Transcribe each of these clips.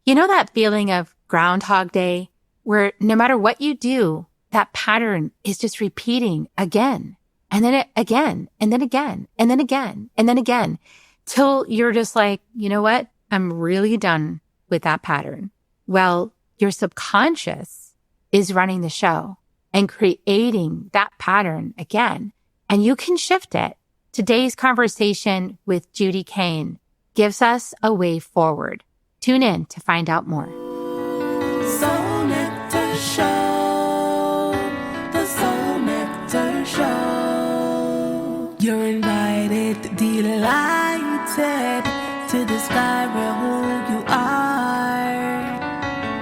You know that feeling of GroundHog Day where no matter what you do, that pattern is just repeating again and then again and then again and then again and then again till you're just like, you know what? I'm really done with that pattern. Well, your subconscious is running the show and creating that pattern again, and you can shift it. Today's conversation with Judy Kane gives us a way forward. Tune in to find out more. Soul Nectar Show, the Soul Nectar Show. You're invited, delighted to discover who you are.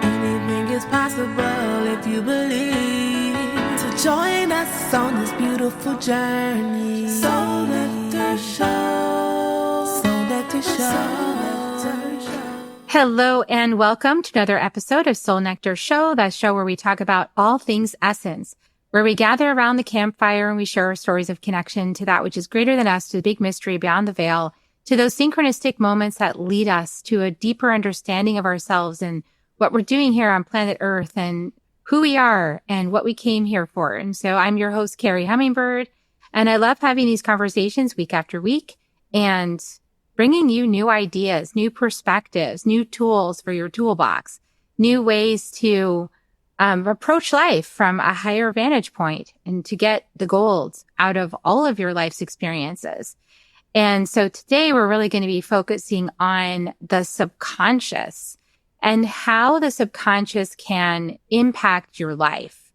Anything is possible if you believe. So join us on this beautiful journey. Soul Nectar Show, Soul Nectar Show. Hello and welcome to another episode of Soul Nectar Show, that show where we talk about all things essence, where we gather around the campfire and we share our stories of connection to that which is greater than us, to the big mystery beyond the veil, to those synchronistic moments that lead us to a deeper understanding of ourselves and what we're doing here on planet Earth and who we are and what we came here for. And so I'm your host, Carrie Hummingbird, and I love having these conversations week after week and bringing you new ideas, new perspectives, new tools for your toolbox, new ways to approach life from a higher vantage point and to get the gold out of all of your life's experiences. And so today we're really going to be focusing on the subconscious and how the subconscious can impact your life.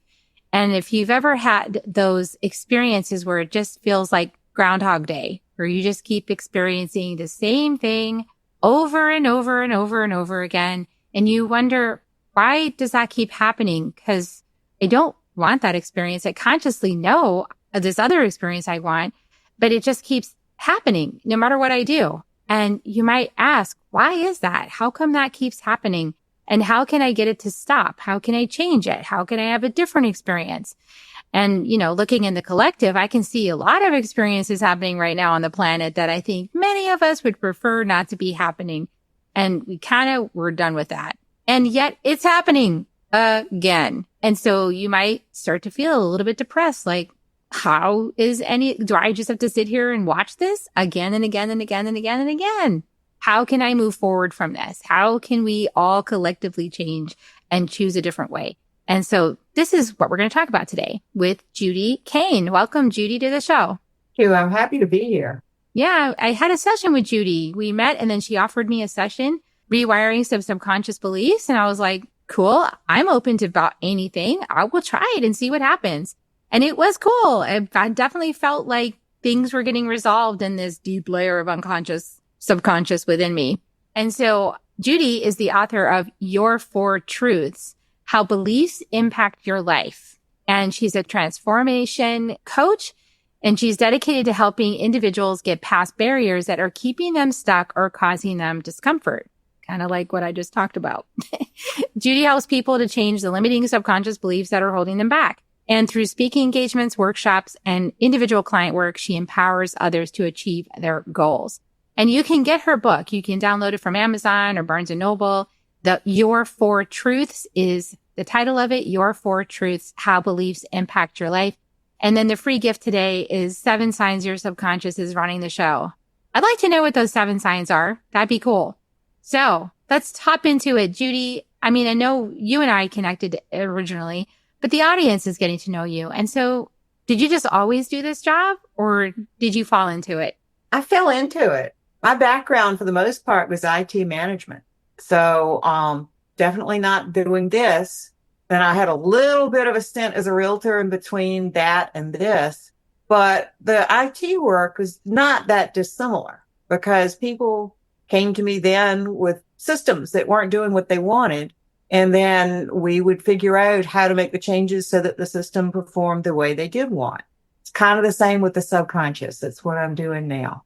And if you've ever had those experiences where it just feels like Groundhog Day, where you just keep experiencing the same thing over and over and over and over again, and you wonder, why does that keep happening? Because I don't want that experience. I consciously know this other experience I want, but it just keeps happening no matter what I do. And you might ask, why is that? How come that keeps happening? And how can I get it to stop? How can I change it? How can I have a different experience? And, you know, looking in the collective, I can see a lot of experiences happening right now on the planet that I think many of us would prefer not to be happening. And we're done with that. And yet it's happening again. And so you might start to feel a little bit depressed, like, do I just have to sit here and watch this again and again and again and again and again? How can I move forward from this? How can we all collectively change and choose a different way? And so this is what we're going to talk about today with Judy Kane. Welcome, Judy, to the show. Thank you. I'm happy to be here. Yeah, I had a session with Judy. We met and then she offered me a session, rewiring some subconscious beliefs. And I was like, cool, I'm open to about anything. I will try it and see what happens. And it was cool. I definitely felt like things were getting resolved in this deep layer of subconscious within me. And so Judy is the author of Your Four Truths: How Beliefs Impact Your Life. And she's a transformation coach, and she's dedicated to helping individuals get past barriers that are keeping them stuck or causing them discomfort. Kind of like what I just talked about. Judy helps people to change the limiting subconscious beliefs that are holding them back. And through speaking engagements, workshops, and individual client work, she empowers others to achieve their goals. And you can get her book. You can download it from Amazon or Barnes & Noble. Your Four Truths is the title of it. Your Four Truths: How Beliefs Impact Your Life. And then the free gift today is 7 signs your subconscious is running the show. I'd like to know what those 7 signs are. That'd be cool. So let's hop into it. Judy, I mean, I know you and I connected originally, but the audience is getting to know you. And so did you just always do this job or did you fall into it? I fell into it. My background for the most part was IT management. So definitely not doing this. Then I had a little bit of a stint as a realtor in between that and this. But the IT work was not that dissimilar because people came to me then with systems that weren't doing what they wanted. And then we would figure out how to make the changes so that the system performed the way they did want. It's kind of the same with the subconscious. That's what I'm doing now.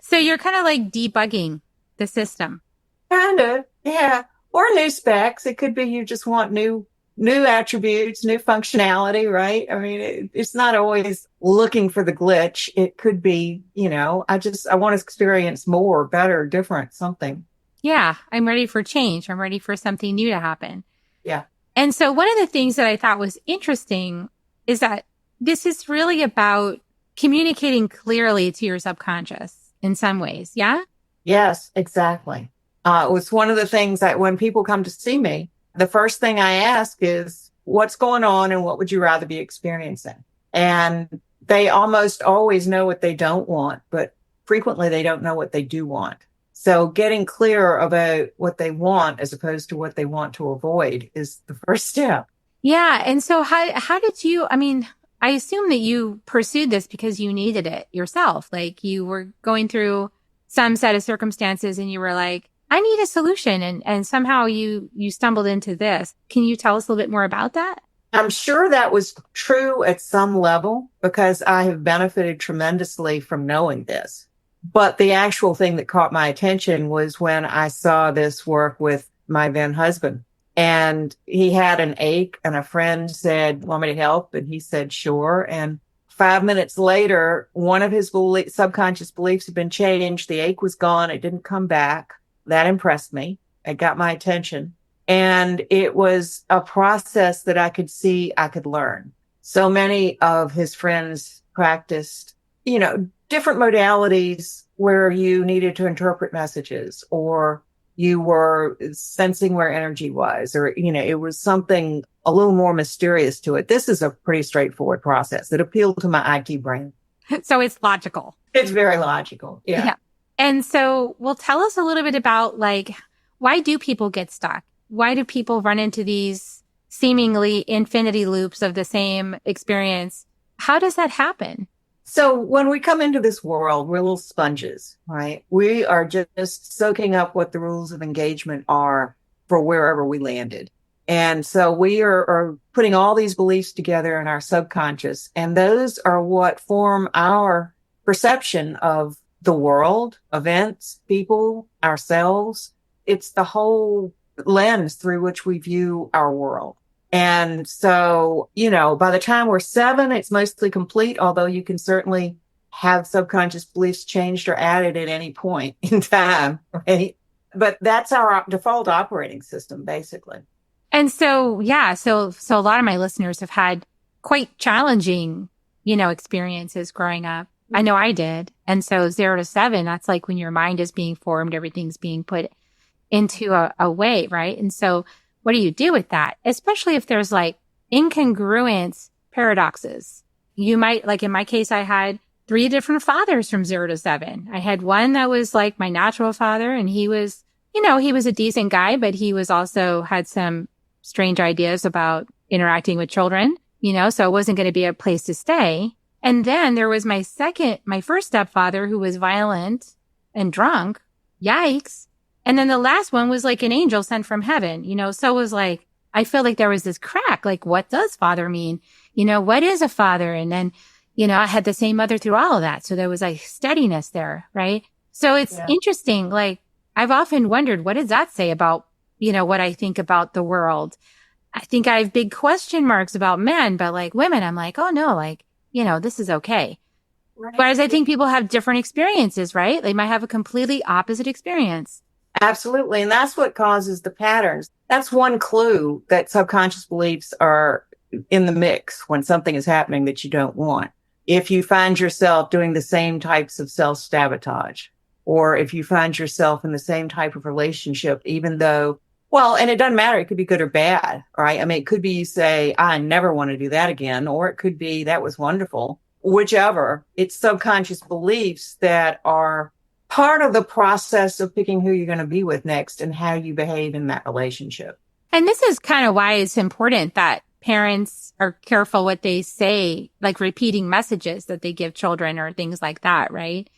So you're kind of like debugging the system. Kind of, yeah. Or new specs. It could be you just want new attributes, new functionality, right? I mean, it's not always looking for the glitch. It could be, I want to experience more, better, different, something. Yeah, I'm ready for change. I'm ready for something new to happen. Yeah. And so one of the things that I thought was interesting is that this is really about communicating clearly to your subconscious in some ways. Yeah. Yes, exactly. It was one of the things that when people come to see me, the first thing I ask is, what's going on and what would you rather be experiencing? And they almost always know what they don't want, but frequently they don't know what they do want. So getting clear about what they want as opposed to what they want to avoid is the first step. Yeah. And so how did you, I mean, I assume that you pursued this because you needed it yourself. Like you were going through some set of circumstances and you were like, I need a solution. And somehow you stumbled into this. Can you tell us a little bit more about that? I'm sure that was true at some level because I have benefited tremendously from knowing this. But the actual thing that caught my attention was when I saw this work with my then husband. And he had an ache and a friend said, want me to help? And he said, sure. And 5 minutes later, one of his subconscious beliefs had been changed. The ache was gone. It didn't come back. That impressed me. It got my attention. And it was a process that I could see I could learn. So many of his friends practiced, different modalities where you needed to interpret messages or you were sensing where energy was, or, it was something a little more mysterious to it. This is a pretty straightforward process that appealed to my IT brain. So it's logical. It's very logical. Yeah. And so, well, tell us a little bit about why do people get stuck? Why do people run into these seemingly infinity loops of the same experience? How does that happen? So when we come into this world, we're little sponges, right? We are just soaking up what the rules of engagement are for wherever we landed. And so we are putting all these beliefs together in our subconscious, and those are what form our perception of the world, events, people, ourselves. It's the whole lens through which we view our world. And so, by the time we're 7, it's mostly complete, although you can certainly have subconscious beliefs changed or added at any point in time, right? But that's our default operating system, basically. And so, yeah, so a lot of my listeners have had quite challenging, experiences growing up. I know I did. And so 0 to 7, that's like when your mind is being formed, everything's being put into a way, right? And so what do you do with that? Especially if there's incongruent paradoxes. You might, in my case, I had 3 different fathers from 0 to 7. I had one that was like my natural father, and he was, he was a decent guy, but he was also had some strange ideas about interacting with children, so it wasn't going to be a place to stay. And then there was my first stepfather who was violent and drunk. Yikes. And then the last one was like an angel sent from heaven, so it was like, I feel like there was this crack. Like, what does father mean? What is a father? And then, I had the same mother through all of that. So there was like steadiness there. Right. So it's interesting. I've often wondered, what does that say about, what I think about the world? I think I have big question marks about men, but women, I'm like, oh no, this is okay. Right. Whereas I think people have different experiences, right? They might have a completely opposite experience. Absolutely. And that's what causes the patterns. That's one clue that subconscious beliefs are in the mix when something is happening that you don't want. If you find yourself doing the same types of self-sabotage, or if you find yourself in the same type of relationship, even though, and it doesn't matter. It could be good or bad, right? I mean, it could be you say, I never want to do that again, or it could be that was wonderful. Whichever, it's subconscious beliefs that are part of the process of picking who you're going to be with next and how you behave in that relationship. And this is kind of why it's important that parents are careful what they say, like repeating messages that they give children or things like that, right?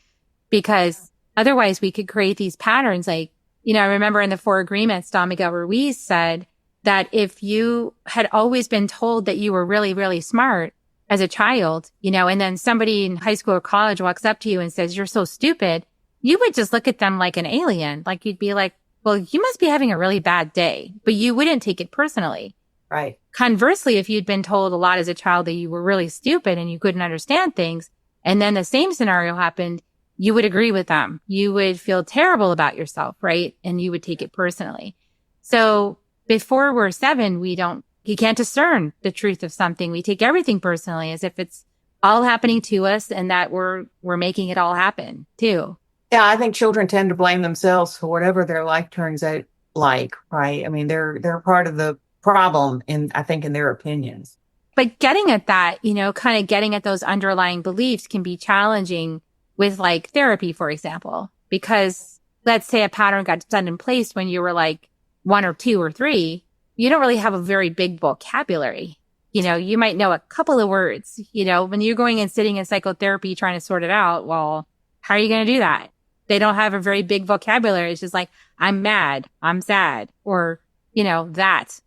Because otherwise we could create these patterns. I remember in the 4 Agreements, Don Miguel Ruiz said that if you had always been told that you were really, really smart as a child, and then somebody in high school or college walks up to you and says, you're so stupid, you would just look at them like an alien. Like you'd be like, well, you must be having a really bad day, but you wouldn't take it personally. Right. Conversely, if you'd been told a lot as a child that you were really stupid and you couldn't understand things, and then the same scenario happened, you would agree with them. You would feel terrible about yourself, right? And you would take it personally. So before we're 7, you can't discern the truth of something. We take everything personally as if it's all happening to us and that we're making it all happen too. Yeah, I think children tend to blame themselves for whatever their life turns out like, right? I mean, they're part of the problem in their opinions. But getting at that, kind of getting at those underlying beliefs can be challenging with like therapy, for example, because let's say a pattern got set in place when you were like 1 or 2 or 3, you don't really have a very big vocabulary. You might know a couple of words, when you're going and sitting in psychotherapy trying to sort it out. Well, how are you going to do that? They don't have a very big vocabulary. It's just like, I'm mad, I'm sad, or, that,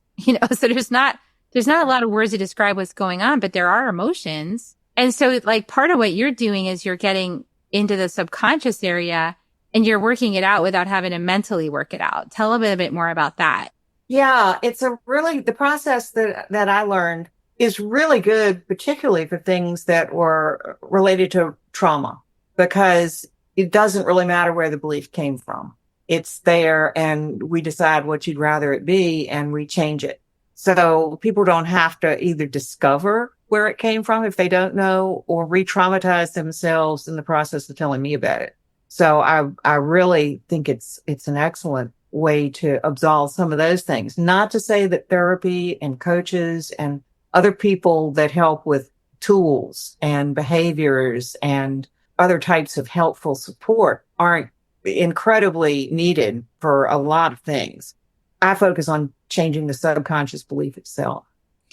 so there's not a lot of words to describe what's going on, but there are emotions. And so like part of what you're doing is you're getting into the subconscious area and you're working it out without having to mentally work it out. Tell a bit more about that. Yeah, it's the process that I learned is really good, particularly for things that were related to trauma, because it doesn't really matter where the belief came from. It's there and we decide what you'd rather it be and we change it. So people don't have to either discover where it came from if they don't know, or re-traumatize themselves in the process of telling me about it. So I really think it's an excellent way to absolve some of those things. Not to say that therapy and coaches and other people that help with tools and behaviors and other types of helpful support aren't incredibly needed for a lot of things. I focus on changing the subconscious belief itself.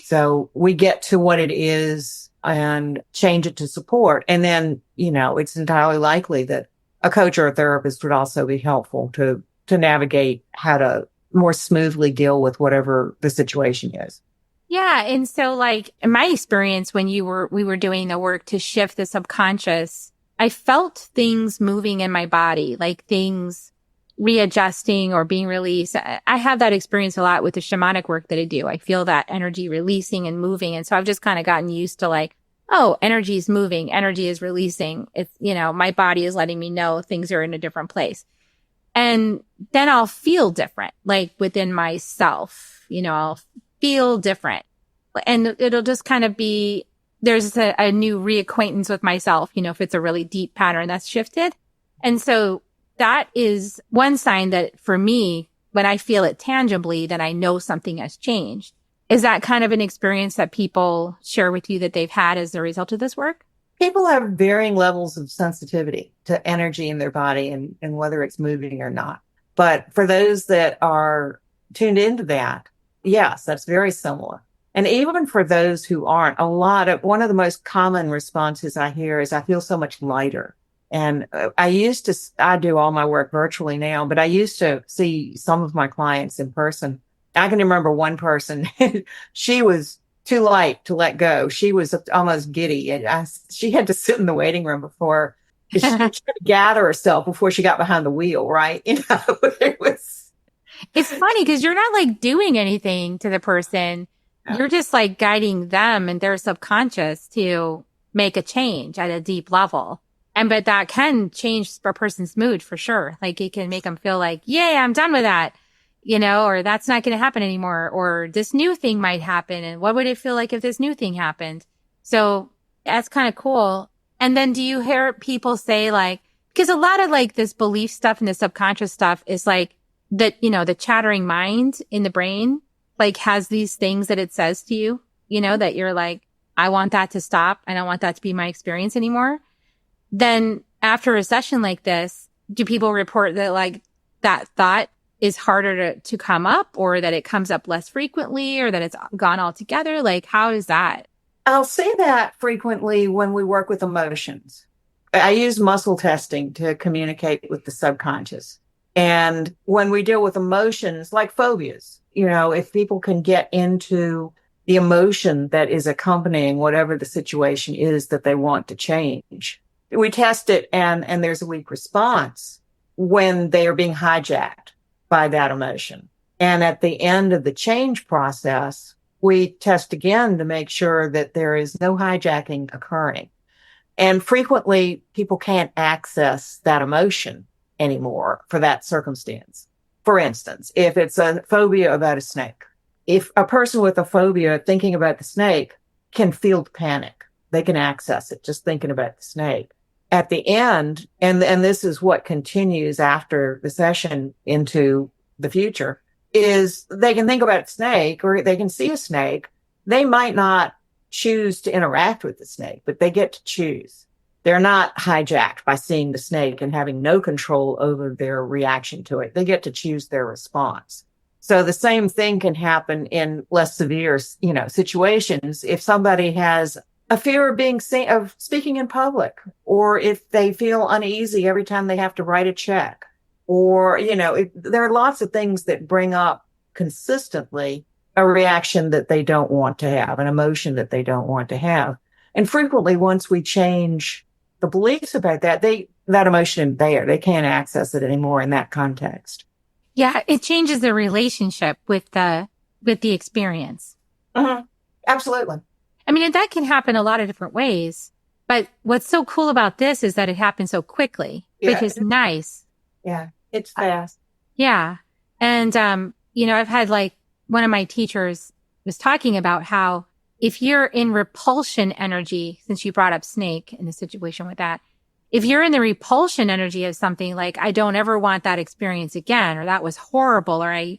So we get to what it is and change it to support. And then, it's entirely likely that a coach or a therapist would also be helpful to navigate how to more smoothly deal with whatever the situation is. Yeah. And so like in my experience, when we were doing the work to shift the subconscious, I felt things moving in my body, like things readjusting or being released. I have that experience a lot with the shamanic work that I do. I feel that energy releasing and moving. And so I've just kind of gotten used to like, oh, energy is moving, energy is releasing. It's, my body is letting me know things are in a different place. And then I'll feel different, like within myself, I'll feel different. And it'll just kind of be, there's a new reacquaintance with myself, if it's a really deep pattern that's shifted. And so that is one sign that for me, when I feel it tangibly, that I know something has changed. Is that kind of an experience that people share with you that they've had as a result of this work? People have varying levels of sensitivity to energy in their body and whether it's moving or not. But for those that are tuned into that, yes, that's very similar. And even for those who aren't, one of the most common responses I hear is, I feel so much lighter. And I do all my work virtually now, but I used to see some of my clients in person. I can remember one person, she was too light to let go. She was almost giddy. And she had to sit in the waiting room before she tried to gather herself before she got behind the wheel, right? It's funny because you're not like doing anything to the person. You're just like guiding them and their subconscious to make a change at a deep level. But that can change a person's mood for sure. Like it can make them feel like, yay, I'm done with that, or that's not going to happen anymore. Or this new thing might happen. And what would it feel like if this new thing happened? So that's kind of cool. And then do you hear people say like, because a lot of like this belief stuff and the subconscious stuff is like that, the chattering mind in the brain, like has these things that it says to you, that you're like, I want that to stop. I don't want that to be my experience anymore. Then after a session like this, do people report that like that thought is harder to come up, or that it comes up less frequently, or that it's gone altogether? Like, how is that? I'll say that frequently when we work with emotions. I use muscle testing to communicate with the subconscious. And when we deal with emotions like phobias, if people can get into the emotion that is accompanying whatever the situation is that they want to change, we test it and there's a weak response when they are being hijacked by that emotion. And at the end of the change process, we test again to make sure that there is no hijacking occurring. And frequently people can't access that emotion anymore for that circumstance. For instance, if it's a phobia about a snake, if a person with a phobia thinking about the snake can feel the panic, they can access it just thinking about the snake. At the end, and this is what continues after the session into the future, is they can think about a snake or they can see a snake. They might not choose to interact with the snake, but they get to choose. They're not hijacked by seeing the snake and having no control over their reaction to it. They get to choose their response. So the same thing can happen in less severe, situations. If somebody has a fear of being seen, of speaking in public, or if they feel uneasy every time they have to write a check, or, there are lots of things that bring up consistently a reaction that they don't want to have, an emotion that they don't want to have. And frequently, once we change the beliefs about that, that emotion is there. They can't access it anymore in that context. Yeah, it changes the relationship with the experience. Mm-hmm. Absolutely. I mean, and that can happen a lot of different ways. But what's so cool about this is that it happens so quickly, which is nice. Yeah, it's fast. Yeah. And, I've had one of my teachers was talking about how if you're in repulsion energy, since you brought up snake in the situation with that, if you're in the repulsion energy of something like, I don't ever want that experience again, or that was horrible, or I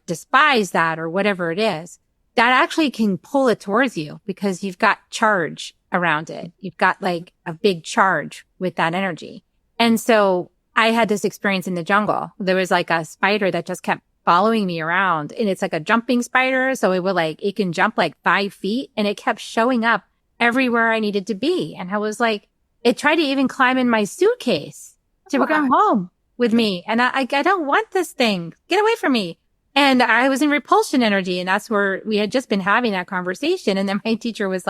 despise that, or whatever it is, that actually can pull it towards you because you've got charge around it. You've got a big charge with that energy. And so I had this experience in the jungle. There was a spider that just kept following me around, and it's a jumping spider. So it can jump 5 feet, and it kept showing up everywhere I needed to be. And I was it tried to even climb in my suitcase to come home with me. And I don't want this thing. Get away from me. And I was in repulsion energy. And that's where we had just been having that conversation. And then my teacher was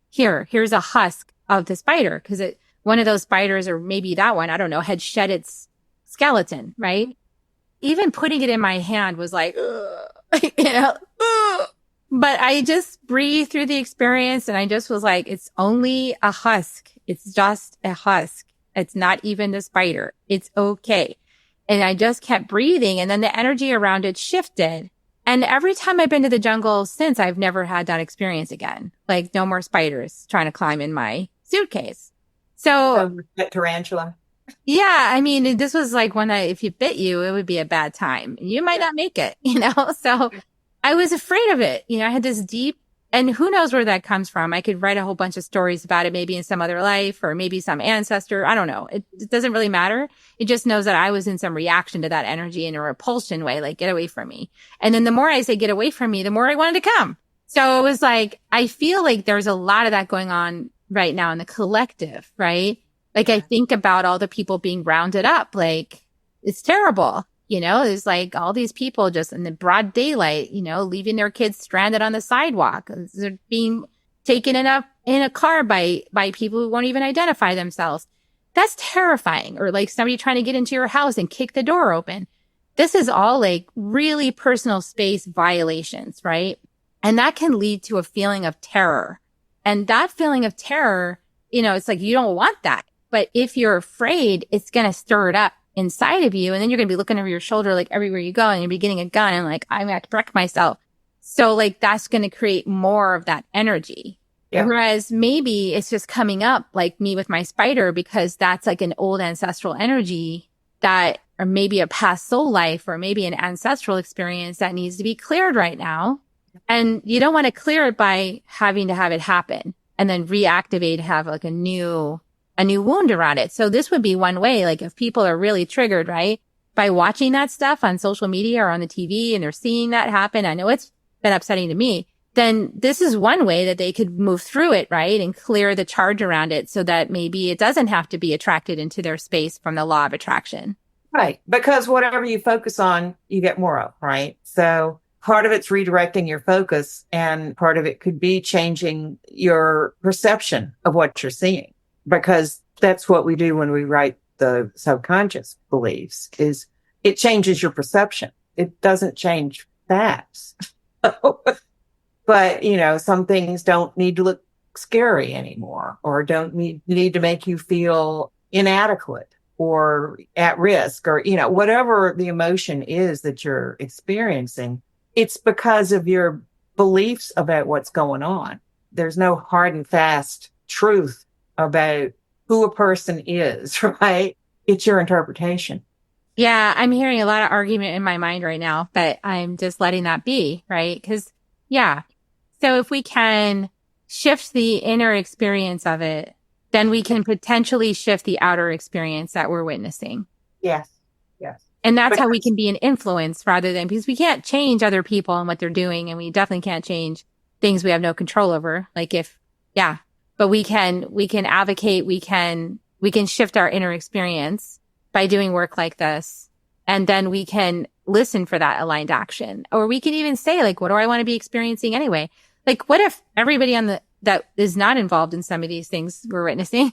here's a husk of the spider. Cause one of those spiders, or maybe that one, I don't know, had shed its skeleton, right? Even putting it in my hand was ugh. But I just breathed through the experience, and I just was it's only a husk. It's just a husk. It's not even the spider. It's okay. And I just kept breathing, and then the energy around it shifted. And every time I've been to the jungle since, I've never had that experience again. No more spiders trying to climb in my suitcase. So tarantula. Yeah. I mean, this was one that if you bit you, it would be a bad time. You might not make it, So I was afraid of it. I had this deep, and who knows where that comes from. I could write a whole bunch of stories about it, maybe in some other life or maybe some ancestor. I don't know. It doesn't really matter. It just knows that I was in some reaction to that energy in a repulsion way, get away from me. And then the more I say, get away from me, the more I wanted to come. So it was I feel there's a lot of that going on right now in the collective, right? I think about all the people being rounded up, it's terrible. There's all these people just in the broad daylight, leaving their kids stranded on the sidewalk. They're being taken in a car by people who won't even identify themselves. That's terrifying. Or somebody trying to get into your house and kick the door open. This is all really personal space violations, right? And that can lead to a feeling of terror. And that feeling of terror, it's you don't want that. But if you're afraid, it's going to stir it up inside of you. And then you're going to be looking over your shoulder, everywhere you go, and you'll be getting a gun and I'm going to have to protect myself. So that's going to create more of that energy. Yeah. Whereas maybe it's just coming up me with my spider, because that's an old ancestral energy that, or maybe a past soul life, or maybe an ancestral experience that needs to be cleared right now. And you don't want to clear it by having to have it happen and then reactivate, have a new wound around it. So this would be one way, if people are really triggered, right, by watching that stuff on social media or on the TV, and they're seeing that happen. I know it's been upsetting to me. Then this is one way that they could move through it, right, and clear the charge around it so that maybe it doesn't have to be attracted into their space from the law of attraction. Right. Because whatever you focus on, you get more of, right? So part of it's redirecting your focus, and part of it could be changing your perception of what you're seeing. Because that's what we do when we write the subconscious beliefs, is it changes your perception. It doesn't change facts. But, some things don't need to look scary anymore, or don't need to make you feel inadequate or at risk, or, whatever the emotion is that you're experiencing, it's because of your beliefs about what's going on. There's no hard and fast truth about who a person is, right? It's your interpretation. Yeah, I'm hearing a lot of argument in my mind right now, but I'm just letting that be, right? Because, yeah. So if we can shift the inner experience of it, then we can potentially shift the outer experience that we're witnessing. Yes. Yes. And that's how we can be an influence rather than, because we can't change other people and what they're doing. And we definitely can't change things we have no control over. But we can advocate, we can shift our inner experience by doing work like this. And then we can listen for that aligned action. Or we can even say, like, what do I want to be experiencing anyway? Like, what if everybody that is not involved in some of these things we're witnessing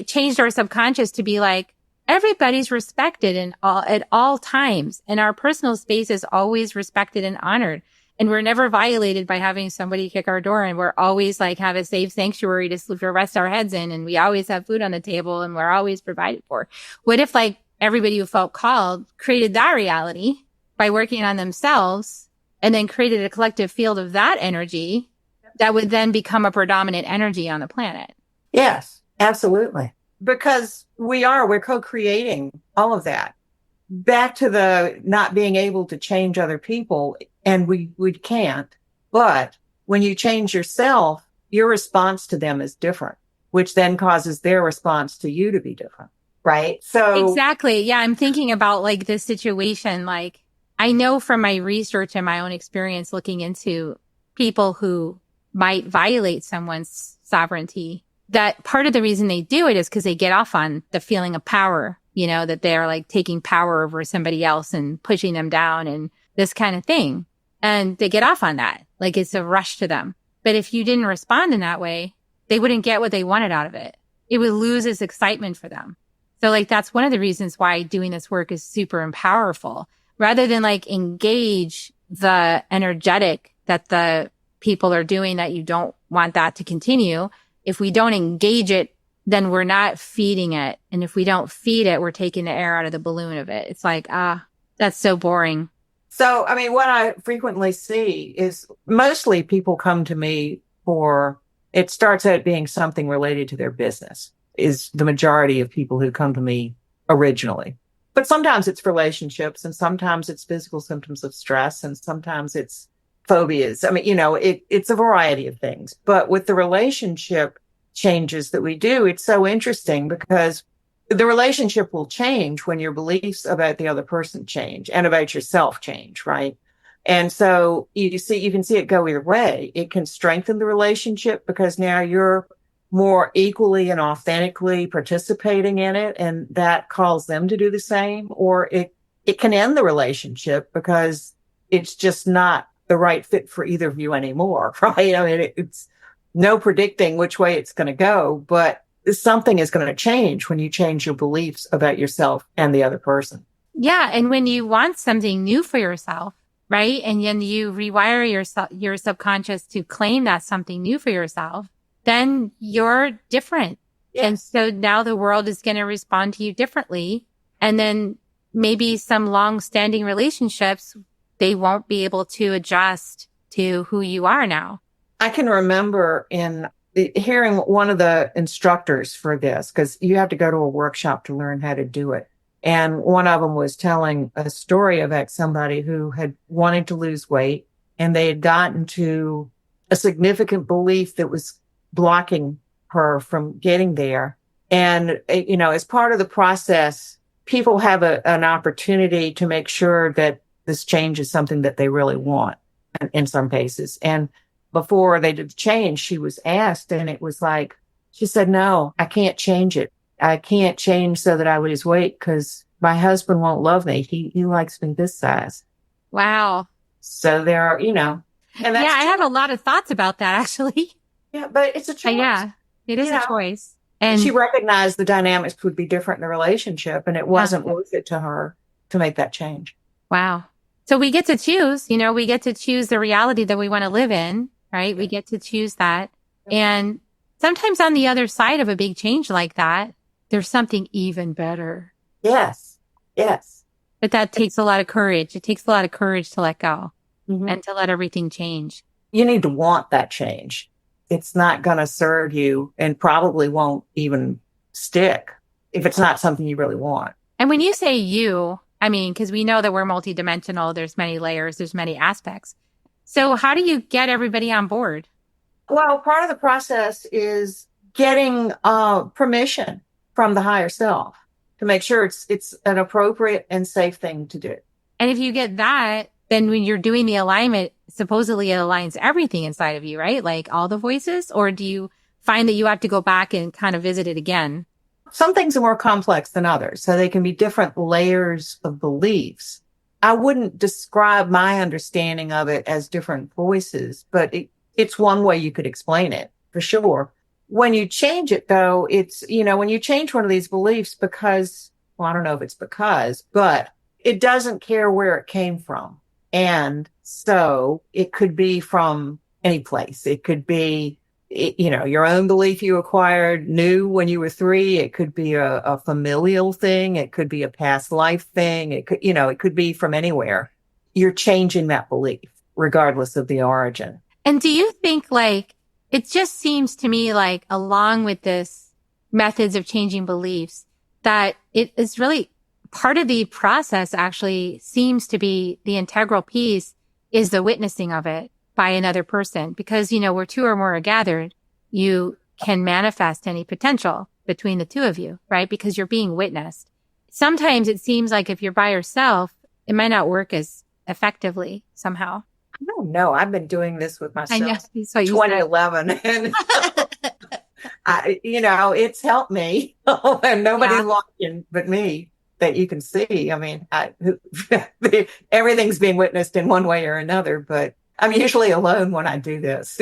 changed our subconscious to be like, everybody's respected at all times. And our personal space is always respected and honored. And we're never violated by having somebody kick our door. And we're always like have a safe sanctuary to rest our heads in. And we always have food on the table and we're always provided for. What if like everybody who felt called created that reality by working on themselves and then created a collective field of that energy that would then become a predominant energy on the planet? Yes, absolutely. Because we're co-creating all of that. Back to the not being able to change other people, and we can't. But when you change yourself, your response to them is different, which then causes their response to you to be different. Right? So exactly. Yeah. I'm thinking about like this situation. Like I know from my research and my own experience looking into people who might violate someone's sovereignty, that part of the reason they do it is because they get off on the feeling of power, that they're like taking power over somebody else and pushing them down and this kind of thing. And they get off on that. Like it's a rush to them. But if you didn't respond in that way, they wouldn't get what they wanted out of it. It would lose its excitement for them. So like, that's one of the reasons why doing this work is super powerful. Rather than like engage the energetic that the people are doing that you don't want that to continue. If we don't engage it, then we're not feeding it. And if we don't feed it, we're taking the air out of the balloon of it. It's like, that's so boring. So, I mean, what I frequently see is mostly people come to me it starts out being something related to their business is the majority of people who come to me originally. But sometimes it's relationships and sometimes it's physical symptoms of stress and sometimes it's phobias. I mean, it's a variety of things. But with the relationship changes that we do, it's so interesting because the relationship will change when your beliefs about the other person change and about yourself change, right? And so you can see it go either way. It can strengthen the relationship because now you're more equally and authentically participating in it, and that calls them to do the same. Or it can end the relationship because it's just not the right fit for either of you anymore, right? I mean, it's no predicting which way it's going to go, but something is going to change when you change your beliefs about yourself and the other person. Yeah. And when you want something new for yourself, right? And then you rewire your subconscious to claim that something new for yourself, then you're different. Yes. And so now the world is going to respond to you differently. And then maybe some long-standing relationships, they won't be able to adjust to who you are now. I can remember hearing one of the instructors for this, because you have to go to a workshop to learn how to do it. And one of them was telling a story about somebody who had wanted to lose weight and they had gotten to a significant belief that was blocking her from getting there. And, as part of the process, people have an opportunity to make sure that this change is something that they really want in some cases. And before they did the change, she was asked, and it was like, she said, no, I can't change it. I can't change so that I lose weight because my husband won't love me. He likes me this size. Wow. So there are, and that's I have a lot of thoughts about that actually. Yeah, but it's a choice. Yeah, it is a choice. And she recognized the dynamics would be different in the relationship, and it wasn't worth it to her to make that change. Wow. So we get to choose, we get to choose the reality that we want to live in, right? We get to choose that. And sometimes on the other side of a big change like that, there's something even better. Yes. Yes. But that takes a lot of courage. It takes a lot of courage to let go Mhm. and to let everything change. You need to want that change. It's not going to serve you and probably won't even stick if it's not something you really want. And when you say you, I mean, because we know that we're multidimensional, there's many layers, there's many aspects. So how do you get everybody on board? Well, part of the process is getting permission from the higher self to make sure it's an appropriate and safe thing to do. And if you get that, then when you're doing the alignment, supposedly it aligns everything inside of you, right? Like all the voices? Or do you find that you have to go back and kind of visit it again? Some things are more complex than others, so they can be different layers of beliefs. I wouldn't describe my understanding of it as different voices, but it's one way you could explain it for sure. When you change it though, it's, when you change one of these beliefs because, well, I don't know if it's because, but it doesn't care where it came from. And so it could be from any place. It could be, your own belief you acquired new when you were 3. It could be a familial thing. It could be a past life thing. It could be from anywhere. You're changing that belief regardless of the origin. And do you think it just seems to me like along with this methods of changing beliefs that it is really part of the process actually seems to be the integral piece is the witnessing of it by another person. Because, where 2 or more are gathered, you can manifest any potential between the 2 of you, right? Because you're being witnessed. Sometimes it seems like if you're by yourself, it might not work as effectively somehow. I don't know. I've been doing this with myself since 2011 and it's helped me and nobody looking but me that you can see. I mean, everything's being witnessed in one way or another, but I'm usually alone when I do this.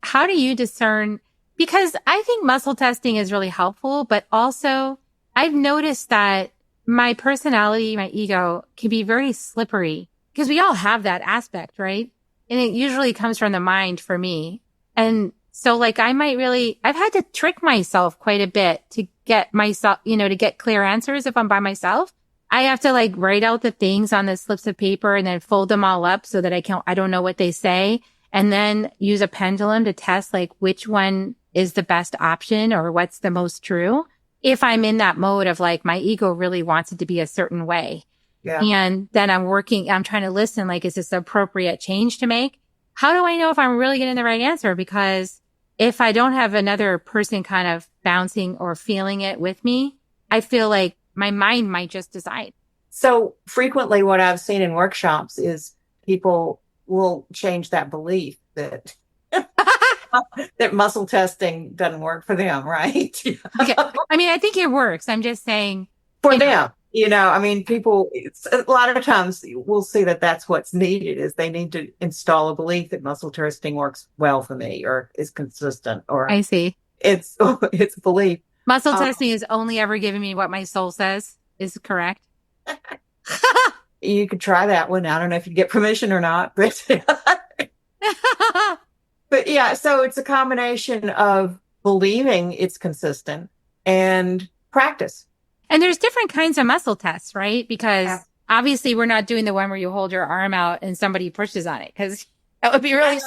How do you discern? Because I think muscle testing is really helpful, but also I've noticed that my personality, my ego can be very slippery because we all have that aspect, right? And it usually comes from the mind for me. And so I've had to trick myself quite a bit to get myself, to get clear answers if I'm by myself. I have to write out the things on the slips of paper and then fold them all up so that I don't know what they say, and then use a pendulum to test which one is the best option or what's the most true. If I'm in that mode of my ego really wants it to be a certain way. Yeah. And then I'm trying to listen, is this appropriate change to make? How do I know if I'm really getting the right answer? Because if I don't have another person kind of bouncing or feeling it with me, I feel like my mind might just decide. So frequently what I've seen in workshops is people will change that belief that that muscle testing doesn't work for them, right? Okay. I mean, I think it works. I'm just saying. For them, people, a lot of times we'll see that that's what's needed is they need to install a belief that muscle testing works well for me or is consistent or I see. It's a belief. Muscle testing is only ever giving me what my soul says is correct. You could try that one. I don't know if you get permission or not, but but yeah, so it's a combination of believing it's consistent and practice. And there's different kinds of muscle tests, right? Because obviously we're not doing the one where you hold your arm out and somebody pushes on it because that would be really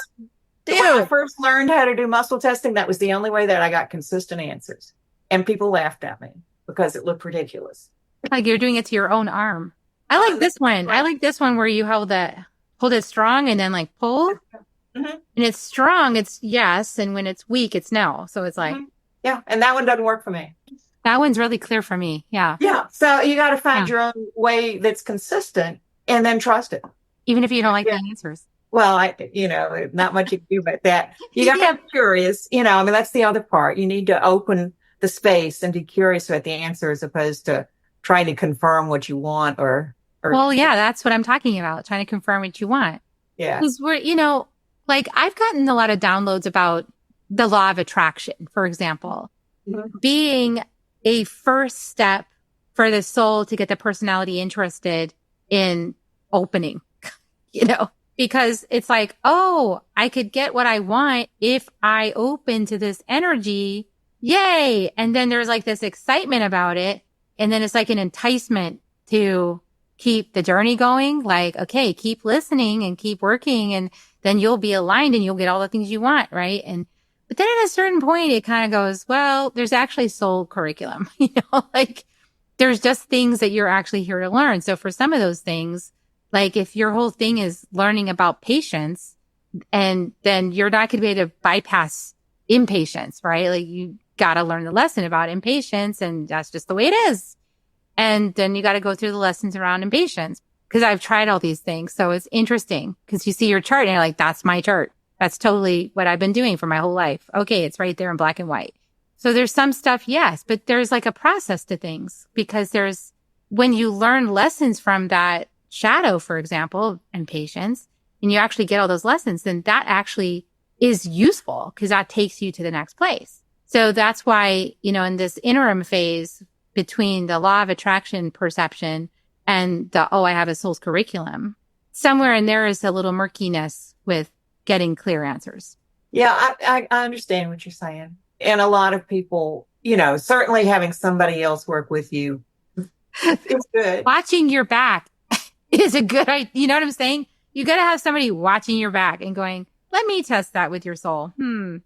When I first learned how to do muscle testing, that was the only way that I got consistent answers. And people laughed at me because it looked ridiculous. Like you're doing it to your own arm. I like this one. I like this one where you hold it strong and then pull. Mm-hmm. And it's strong, it's yes. And when it's weak, it's no. So it's yeah. And that one doesn't work for me. That one's really clear for me. Yeah. Yeah. So you got to find your own way that's consistent and then trust it. Even if you don't like the answers. Well, not much you can do about that. You got to be curious. That's the other part. You need to open the space and be curious about the answer as opposed to trying to confirm what you want or. Well, yeah, that's what I'm talking about. Trying to confirm what you want. Yeah. Because I've gotten a lot of downloads about the law of attraction, for example, being a first step for the soul to get the personality interested in opening, because it's like, oh, I could get what I want if I open to this energy. Yay. And then there's like this excitement about it. And then it's like an enticement to keep the journey going. Like, okay, keep listening and keep working, and then you'll be aligned and you'll get all the things you want. Right. But then at a certain point, it kind of goes, well, there's actually soul curriculum, like there's just things that you're actually here to learn. So for some of those things, like if your whole thing is learning about patience, and then you're not going to be able to bypass impatience, right? Like you got to learn the lesson about impatience, and that's just the way it is. And then you got to go through the lessons around impatience, because I've tried all these things. So it's interesting because you see your chart and you're like, that's my chart. That's totally what I've been doing for my whole life. Okay. It's right there in black and white. So there's some stuff. Yes, but there's like a process to things, because when you learn lessons from that shadow, for example, and patience, and you actually get all those lessons, then that actually is useful because that takes you to the next place. So that's why, in this interim phase between the law of attraction perception and I have a soul's curriculum, somewhere in there is a little murkiness with getting clear answers. Yeah, I understand what you're saying. And a lot of people, certainly having somebody else work with you is good. Watching your back is a good idea. You know what I'm saying? You got to have somebody watching your back and going, let me test that with your soul. I'm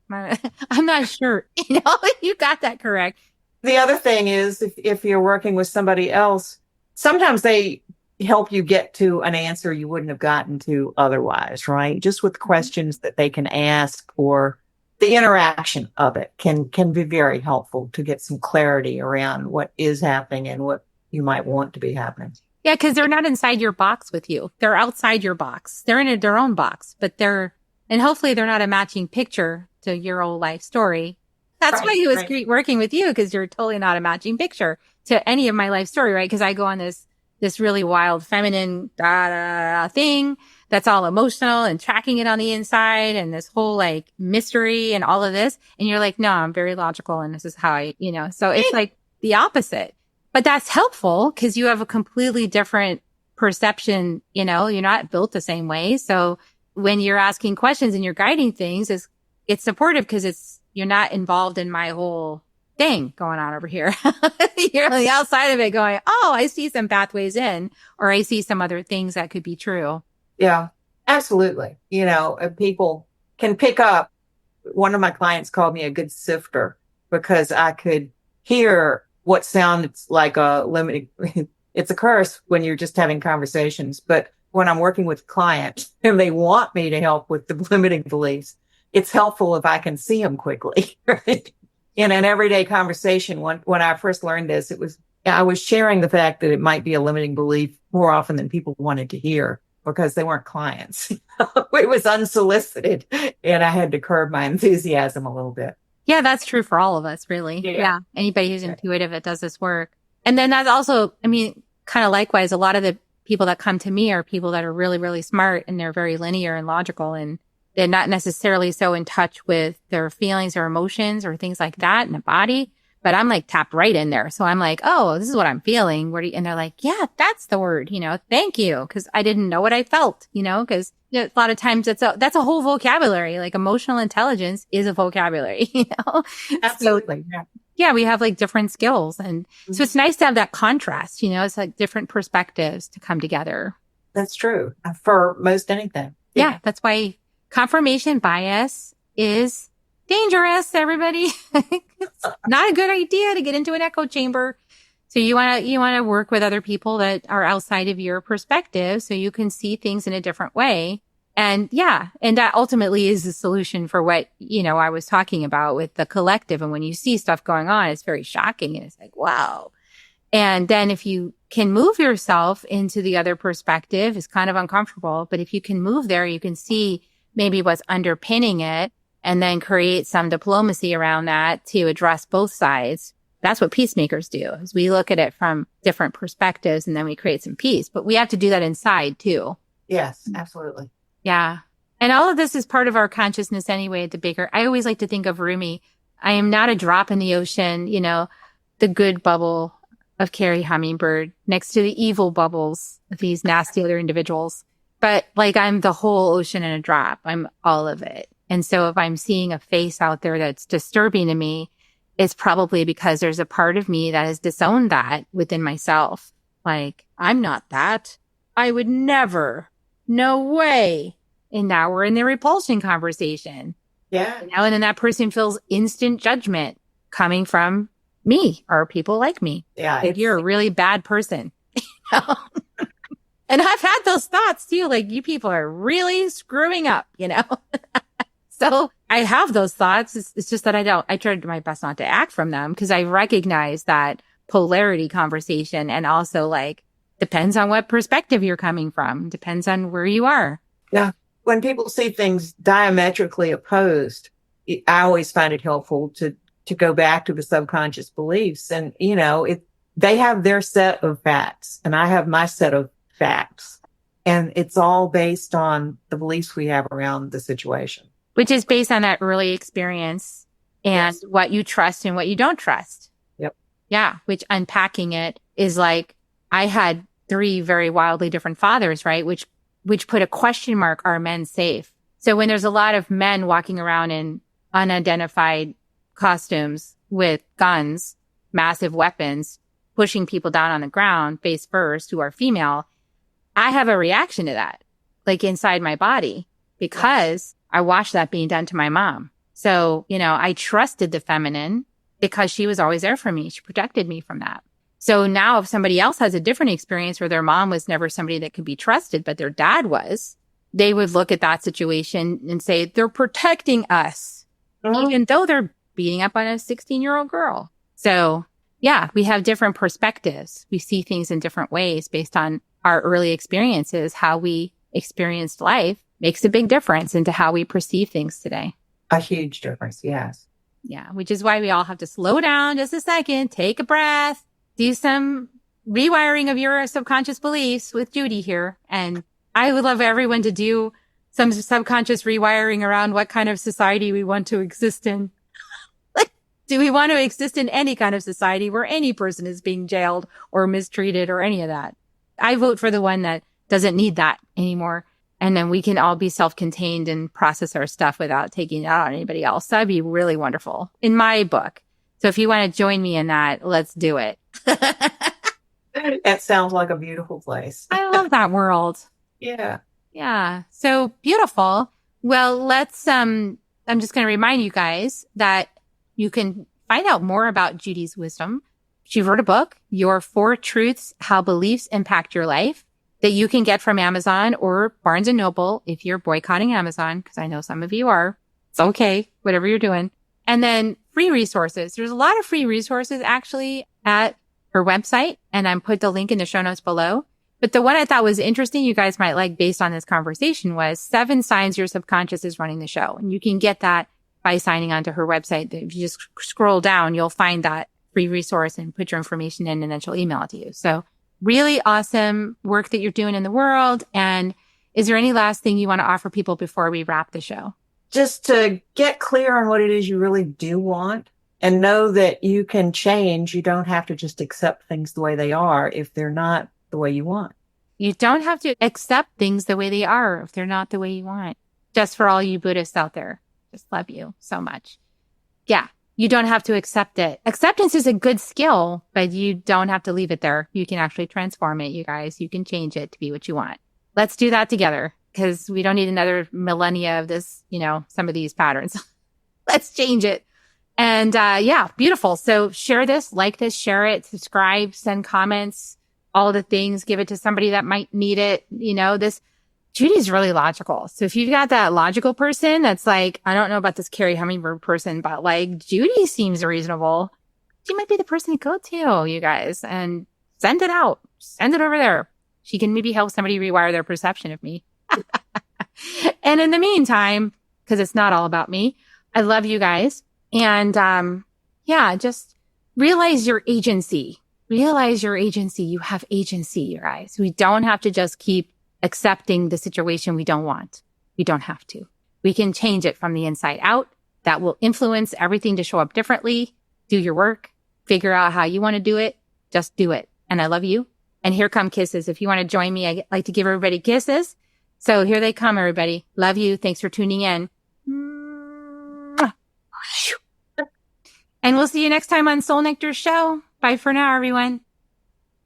not sure. You got that correct. The other thing is, if you're working with somebody else, sometimes they help you get to an answer you wouldn't have gotten to otherwise, right? Just with questions that they can ask, or the interaction of it can be very helpful to get some clarity around what is happening and what you might want to be happening. Yeah, because they're not inside your box with you. They're outside your box. They're in their own box, and hopefully they're not a matching picture to your old life story. That's why it was great working with you, because you're totally not a matching picture to any of my life story, right? Because I go on this really wild feminine thing that's all emotional and tracking it on the inside, and this whole like mystery and all of this. And you're like, no, I'm very logical, and this is how so it's like the opposite. But that's helpful because you have a completely different perception. You're not built the same way. So when you're asking questions and you're guiding things, it's supportive because you're not involved in my whole thing going on over here. You're on the outside of it going, oh, I see some pathways in, or I see some other things that could be true. Yeah, absolutely. People can pick up. One of my clients called me a good sifter because I could hear what sounds like a limiting. It's a curse when you're just having conversations. But when I'm working with clients and they want me to help with the limiting beliefs, it's helpful if I can see them quickly. Right? In an everyday conversation, when I first learned this, I was sharing the fact that it might be a limiting belief more often than people wanted to hear because they weren't clients. It was unsolicited, and I had to curb my enthusiasm a little bit. Yeah, that's true for all of us, really. Yeah. Anybody who's intuitive that does this work. And then that's also, kind of likewise, a lot of the people that come to me are people that are really, really smart, and they're very linear and logical, and they're not necessarily so in touch with their feelings or emotions or things like that in the body. But I'm like tapped right in there. So I'm like, oh, this is what I'm feeling. And they're like, yeah, that's the word, thank you. Cause I didn't know what I felt, cause a lot of times that's a whole vocabulary. Like emotional intelligence is a vocabulary, Absolutely. So, yeah, we have like different skills. And so it's nice to have that contrast, it's like different perspectives to come together. That's true for most anything. Yeah. That's why confirmation bias is dangerous, everybody. It's not a good idea to get into an echo chamber. So you want to work with other people that are outside of your perspective so you can see things in a different way. And and that ultimately is the solution for what, I was talking about with the collective. And when you see stuff going on, it's very shocking. And it's like, wow. And then if you can move yourself into the other perspective, it's kind of uncomfortable. But if you can move there, you can see maybe what's underpinning it, and then create some diplomacy around that to address both sides. That's what peacemakers do, is we look at it from different perspectives, and then we create some peace. But we have to do that inside too. Yes, absolutely. Yeah. And all of this is part of our consciousness anyway at the bigger. I always like to think of Rumi. I am not a drop in the ocean, the good bubble of Carrie Hummingbird next to the evil bubbles of these nasty other individuals. But like, I'm the whole ocean in a drop. I'm all of it. And so if I'm seeing a face out there that's disturbing to me, it's probably because there's a part of me that has disowned that within myself. Like, I'm not that. I would never. No way. And now we're in the repulsion conversation. Yeah. And then that person feels instant judgment coming from me or people like me. Yeah. Like, you're a really bad person. And I've had those thoughts too. Like, you people are really screwing up, So I have those thoughts. It's just that I tried my best not to act from them because I recognize that polarity conversation, and also like, depends on what perspective you're coming from. Depends on where you are. Yeah. When people see things diametrically opposed, I always find it helpful to go back to the subconscious beliefs. And, they have their set of facts and I have my set of facts. And it's all based on the beliefs we have around the situation. Which is based on that early experience and what you trust and what you don't trust. Yep. Yeah. Which, unpacking it, is like, I had 3 very wildly different fathers, right? Which put a question mark, are men safe? So when there's a lot of men walking around in unidentified costumes with guns, massive weapons, pushing people down on the ground face first who are female, I have a reaction to that, like inside my body, because I watched that being done to my mom. So, I trusted the feminine because she was always there for me. She protected me from that. So now if somebody else has a different experience where their mom was never somebody that could be trusted, but their dad was, they would look at that situation and say, they're protecting us, even though they're beating up on a 16-year-old girl. So yeah, we have different perspectives. We see things in different ways based on our early experiences. How we experienced life makes a big difference into how we perceive things today. A huge difference. Yes. Yeah. Which is why we all have to slow down just a second, take a breath, do some rewiring of your subconscious beliefs with Judy here. And I would love everyone to do some subconscious rewiring around what kind of society we want to exist in. Like, do we want to exist in any kind of society where any person is being jailed or mistreated or any of that? I vote for the one that doesn't need that anymore. And then we can all be self-contained and process our stuff without taking it out on anybody else. That'd be really wonderful in my book. So if you want to join me in that, let's do it. That sounds like a beautiful place. I love that world. Yeah. Yeah. So beautiful. Well, I'm just going to remind you guys that you can find out more about Judy's wisdom. She wrote a book, Your 4 Truths, How Beliefs Impact Your Life, that you can get from Amazon or Barnes & Noble if you're boycotting Amazon, because I know some of you are. It's okay, whatever you're doing. And then free resources. There's a lot of free resources actually at her website, and I'm put the link in the show notes below. But the one I thought was interesting, you guys might like based on this conversation, was 7 signs your subconscious is running the show. And you can get that by signing onto her website. If you just scroll down, you'll find that free resource and put your information in, and then she'll email it to you. So really awesome work that you're doing in the world. And is there any last thing you want to offer people before we wrap the show? Just to get clear on what it is you really do want and know that you can change. You don't have to just accept things the way they are if they're not the way you want. You don't have to accept things the way they are if they're not the way you want. Just for all you Buddhists out there, just love you so much. Yeah. You don't have to accept it. Acceptance is a good skill, but you don't have to leave it there. You can actually transform it, you guys. You can change it to be what you want. Let's do that together, because we don't need another millennia of this, some of these patterns. Let's change it. And yeah, beautiful. So share this, like this, share it, subscribe, send comments, all the things, give it to somebody that might need it. Judy's really logical. So if you've got that logical person that's like, I don't know about this Carrie Hummingbird person, but like Judy seems reasonable, she might be the person to go to, you guys, and send it out. Send it over there. She can maybe help somebody rewire their perception of me. And in the meantime, because it's not all about me, I love you guys. And just realize your agency. Realize your agency. You have agency, you guys. We don't have to just keep accepting the situation we don't want. We don't have to. We can change it from the inside out. That will influence everything to show up differently. Do your work. Figure out how you want to do it. Just do it. And I love you. And here come kisses. If you want to join me, I like to give everybody kisses. So here they come, everybody. Love you. Thanks for tuning in. And we'll see you next time on Soul Nectar's show. Bye for now, everyone.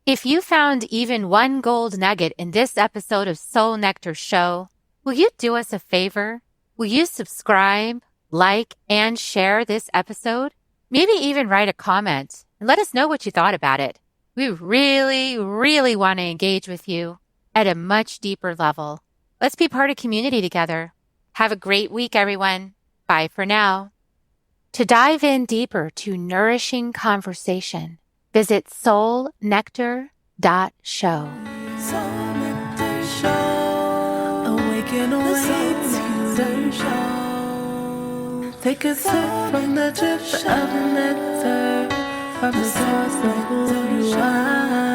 If you found even one gold nugget in this episode of Soul Nectar's show, will you do us a favor? Will you subscribe, like, and share this episode? Maybe even write a comment and let us know what you thought about it. We really, really want to engage with you at a much deeper level. Let's be part of community together. Have a great week, everyone. Bye for now. To dive in deeper to nourishing conversation, visit soulnectar.show. Soul Nectar Show. Awaken, Nectar Show. Take a sip from the drip of nectar, from the source of who you are.